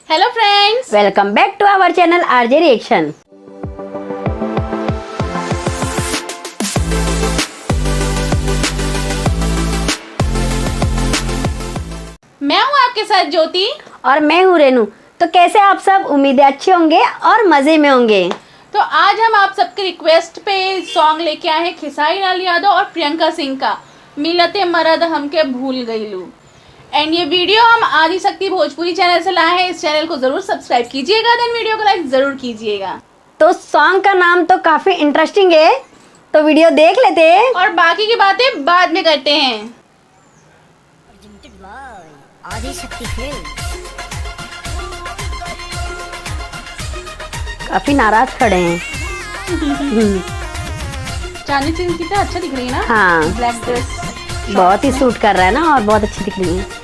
Hello friends, welcome back to our channel RJ reaction. मैं हूँ आपके साथ ज्योति और मैं हूँ रेनू। तो कैसे आप सब? उम्मीदें अच्छे होंगे और मजे में होंगे। तो आज हम आप सबके रिक्वेस्ट पे सॉन्ग लेके आए हैं खेसारी लाल यादव और प्रियंका सिंह का मिलते मरद हमके भूल गईलू। एंड ये वीडियो हम आदिशक्ति भोजपुरी चैनल से लाए हैं। इस चैनल को जरूर सब्सक्राइब कीजिएगा, देन वीडियो को लाइक जरूर कीजिएगा। तो सॉन्ग का नाम तो काफी इंटरेस्टिंग है, तो वीडियो देख लेते हैं और बाकी की बातें बाद में करते हैं। आदिशक्ति फिल्म। काफी नाराज खड़े हैं। चांदनी सिंह कितना अच्छा दिख रही है ना। हाँ, ब्लैक ड्रेस बहुत ही सूट कर रहा है ना और बहुत अच्छी दिख रही है।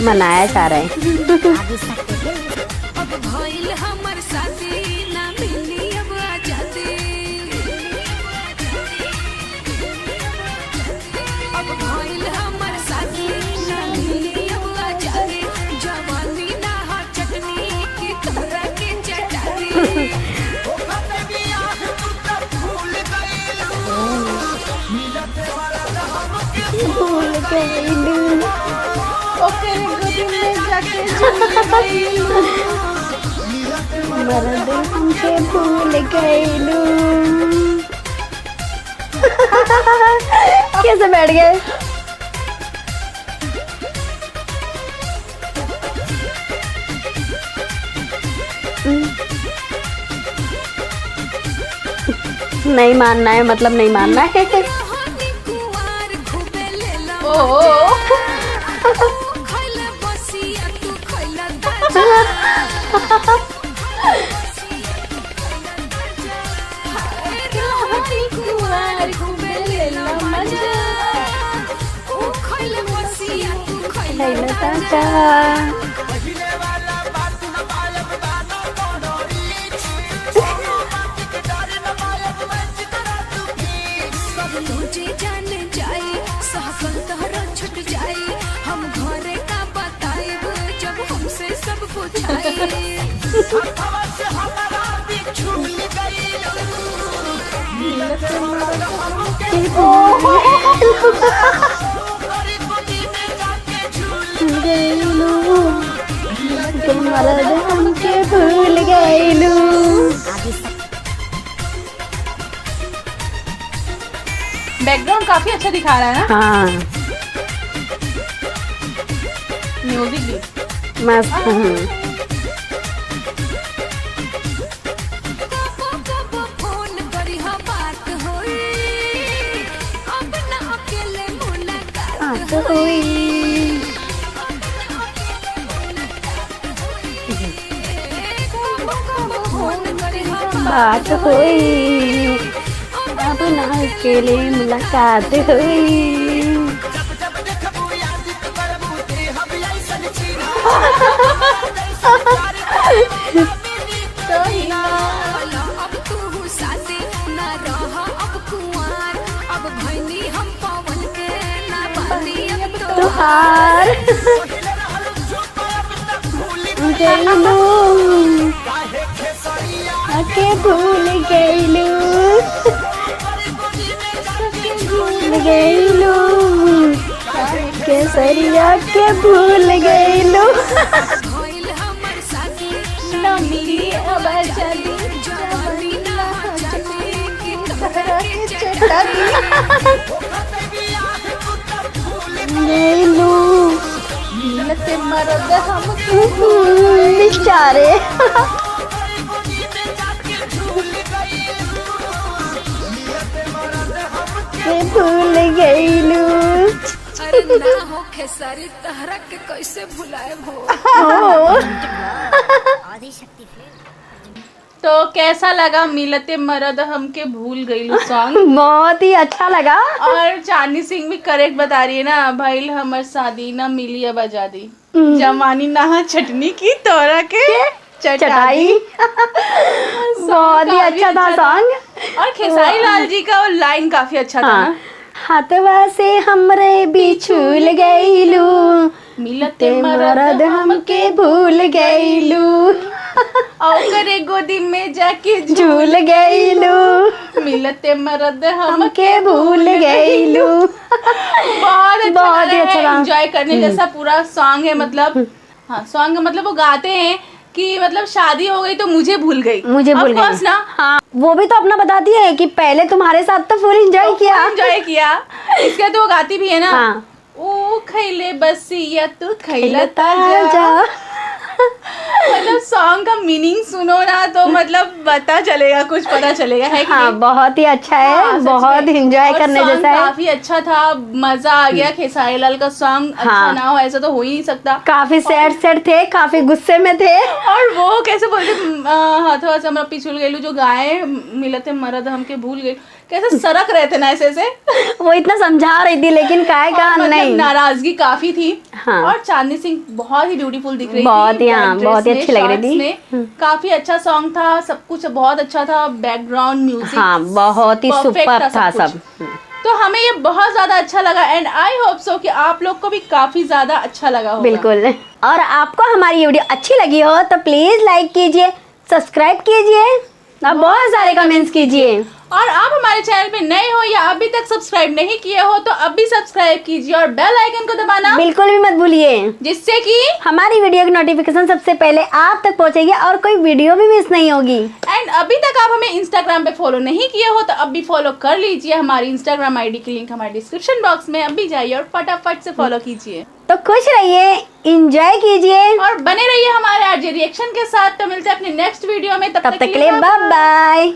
मनाया जा रहा है। आदिशक्ति फिल्म। अब भइल हमर साथी ना मिली अब आजादी। अब भइल हमर साथी ना मिली अब आजादी। जवानी ना हा चटनी की तोरा के चटानी। भूल गईलू, ओके गोदी में जाके झूल मरद हमके भूल गईलू। कैसे बैठ गए? नहीं मानना है, मतलब नहीं मानना है। कहानी कुंवार खूबे लेला। ओ खइला बसिया तू खइला ताजा। कहानी कुंवार खूबे लेला मजा। ओ खइला बसिया तू खइला ताजा। सब तुझे जान जाए सहकल तहरा छुट जाए। हम घरे का बताएब जब हमसे सब पूछाए। मरद हमके भूल गईलू। बैकग्राउंड काफी अच्छा दिखा रहा है ना। हाँ, म्यूजिक भी मस्त। कबो फोन करी हा बात होई। अब ना अकेले मुलाकात बात हुई, कबो फोन करी हा बात हुई, अब ना अकेले मुलाकात हुई। अब तू साथी ना रहा अब कुंवार। अब भैनी हम पवन के ना बानी अब तो तुहार गईलू, आके भूल गईलू, भूल गईलू, केसरिया के भूल गईलू। भइल हमर साथी ना मिली अब आजादी। जवानी ना जाने की तोहरा के गईलू मिलते मरद हमके बेचारे। के भूल गईलू। अरे ना हो खेसारी तहरा के कैसे भुलाए हो। आदिशक्ति फिल्म। तो कैसा लगा मिलते मरद हमके भूल गईलू सॉन्ग? बहुत ही अच्छा लगा। और चांदनी सिंह भी करेक्ट बता रही है ना। भइल हमर शादी ना मिली अब आजादी। जवानी ना चटनी की तोरा के चटाई। बहुत ही अच्छा था सॉन्ग। और खेसारी लाल जी का वो लाइन काफी अच्छा था हाँ, ना। हाथवा से हमरे बिछुल गईलू, मिलते मरद हमके भूल गईलू, और करे गोदी में जाके झूल गईलू, मिलते मरद हम हमके भूल गईलू। बहुत बहुत ही अच्छा गाना। एंजॉय करने जैसा पूरा सॉन्ग है। मतलब हाँ, सॉन्ग मतलब वो गाते हैं कि मतलब शादी हो गई तो मुझे भूल गई, मुझे भूल Of course गई ना। हाँ, वो भी तो अपना बताती है कि पहले तुम्हारे साथ तो फुल एंजॉय किया। एंजॉय किया, इसके तो वो गाती भी है ना। हाँ। ओ खैले बसिया तू खैला खैलता ताजा। जा। मतलब सॉन्ग का मीनिंग सुनो ना तो मतलब पता चलेगा, कुछ पता चलेगा, है कि हाँ, नहीं? बहुत ही अच्छा है, हाँ, सच बहुत में। एंजॉय और करने song जैसा है। काफी अच्छा था, मजा आ गया। खेसारी लाल का सॉन्ग अच्छा हाँ। ना हो ऐसा तो हो ही नहीं सकता। काफी सैड थे, काफी गुस्से में थे। और वो कैसे बोलते हाथवा से हमरा पिछुल गईलू, जो गाए मिलते मरद हमके भूल गए, कैसे सरक रहे थे ना ऐसे से। वो इतना समझा रही थी लेकिन काय का और मतलब नहीं। नाराजगी काफी थी। हाँ। और चांदनी सिंह बहुत ही ब्यूटीफुल दिख रही बहुत थी, ही, हाँ, black बहुत ही dress अच्छी में, लग रही shorts थी। में। काफी अच्छा सॉन्ग था, सब कुछ बहुत अच्छा था, बैकग्राउंड म्यूजिक हाँ, बहुत ही perfect सुपर था कुछ। सब। तो हमें ये बहुत ज्यादा अच्छा लगा एंड आई होप सो कि आप लोग को भी काफी ज्यादा अच्छा लगा होगा। बिल्कुल। और आपको हमारी ये वीडियो अच्छी लगी हो तो प्लीज लाइक कीजिए, सब्सक्राइब कीजिए और बहुत सारे कमेंट्स कीजिए। और आप हमारे चैनल पे नए हो या अभी तक सब्सक्राइब नहीं किए हो तो अभी सब्सक्राइब कीजिए और बेल आइकन को दबाना बिल्कुल भी मत भूलिए, जिससे कि हमारी वीडियो की नोटिफिकेशन सबसे पहले आप तक पहुंचेगी और कोई वीडियो भी मिस नहीं होगी। एंड अभी तक आप हमें इंस्टाग्राम पे फॉलो नहीं किए हो तो अभी फॉलो कर लीजिए। हमारी इंस्टाग्राम आईडी की लिंक हमारे डिस्क्रिप्शन बॉक्स में, अभी जाइए और फटाफट से फॉलो कीजिए तो खुश रहिए, एंजॉय कीजिए। और बने रहिए हमारे आरजे रिएक्शन के साथ। तो मिलते हैं अपने नेक्स्ट वीडियो में, तब तब तक के लिए बाय बाय।